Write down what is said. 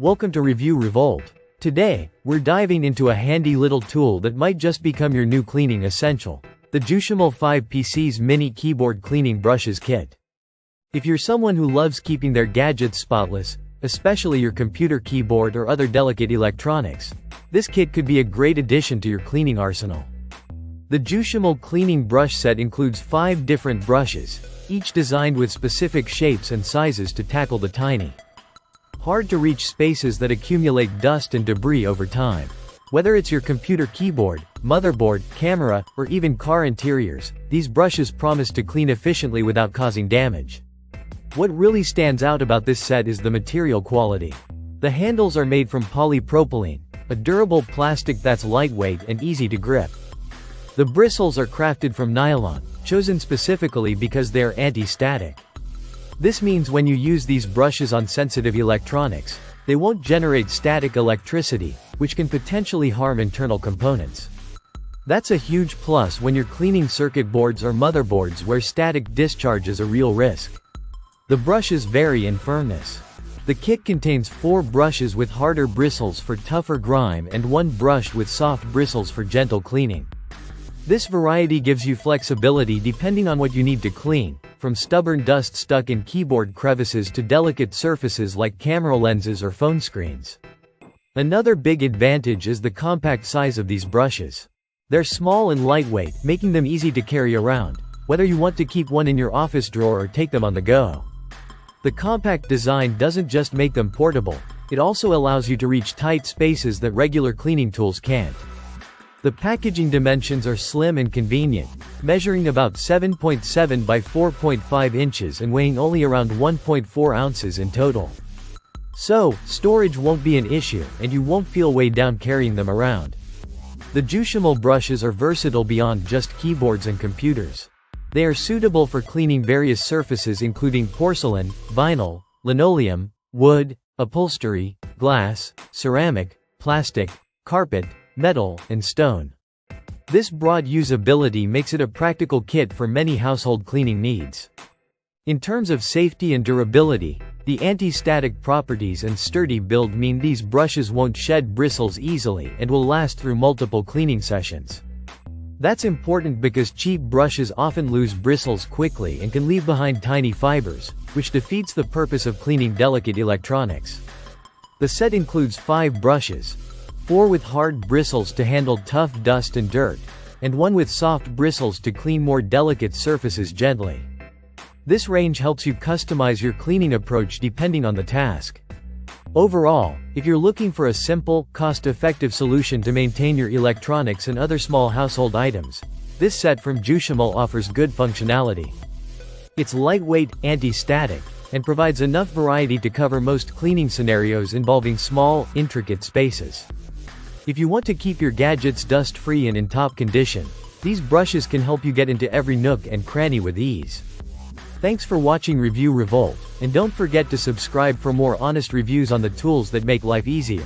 Welcome to Review Revolt. Today, we're diving into a handy little tool that might just become your new cleaning essential. The Juxiamal 5 PC's Mini Keyboard Cleaning Brushes Kit. If you're someone who loves keeping their gadgets spotless, especially your computer keyboard or other delicate electronics, this kit could be a great addition to your cleaning arsenal. The Juxiamal cleaning brush set includes 5 different brushes, each designed with specific shapes and sizes to tackle the tiny, hard-to-reach spaces that accumulate dust and debris over time. Whether it's your computer keyboard, motherboard, camera, or even car interiors, these brushes promise to clean efficiently without causing damage. What really stands out about this set is the material quality. The handles are made from polypropylene, a durable plastic that's lightweight and easy to grip. The bristles are crafted from nylon, chosen specifically because they are anti-static. This means when you use these brushes on sensitive electronics, they won't generate static electricity, which can potentially harm internal components. That's a huge plus when you're cleaning circuit boards or motherboards where static discharge is a real risk. The brushes vary in firmness. The kit contains 4 brushes with harder bristles for tougher grime and 1 brush with soft bristles for gentle cleaning. This variety gives you flexibility depending on what you need to clean, from stubborn dust stuck in keyboard crevices to delicate surfaces like camera lenses or phone screens. Another big advantage is the compact size of these brushes. They're small and lightweight, making them easy to carry around, whether you want to keep one in your office drawer or take them on the go. The compact design doesn't just make them portable, it also allows you to reach tight spaces that regular cleaning tools can't. The packaging dimensions are slim and convenient, measuring about 7.7 by 4.5 inches and weighing only around 1.4 ounces in total. So, storage won't be an issue, and you won't feel weighed down carrying them around. The Juxiamal brushes are versatile beyond just keyboards and computers. They are suitable for cleaning various surfaces including porcelain, vinyl, linoleum, wood, upholstery, glass, ceramic, plastic, carpet, metal, and stone. This broad usability makes it a practical kit for many household cleaning needs. In terms of safety and durability, the anti-static properties and sturdy build mean these brushes won't shed bristles easily and will last through multiple cleaning sessions. That's important because cheap brushes often lose bristles quickly and can leave behind tiny fibers, which defeats the purpose of cleaning delicate electronics. The set includes 5 brushes, 4 with hard bristles to handle tough dust and dirt, and 1 with soft bristles to clean more delicate surfaces gently. This range helps you customize your cleaning approach depending on the task. Overall, if you're looking for a simple, cost-effective solution to maintain your electronics and other small household items, this set from Juxiamal offers good functionality. It's lightweight, anti-static, and provides enough variety to cover most cleaning scenarios involving small, intricate spaces. If you want to keep your gadgets dust-free and in top condition, these brushes can help you get into every nook and cranny with ease. Thanks for watching Review Revolt, and don't forget to subscribe for more honest reviews on the tools that make life easier.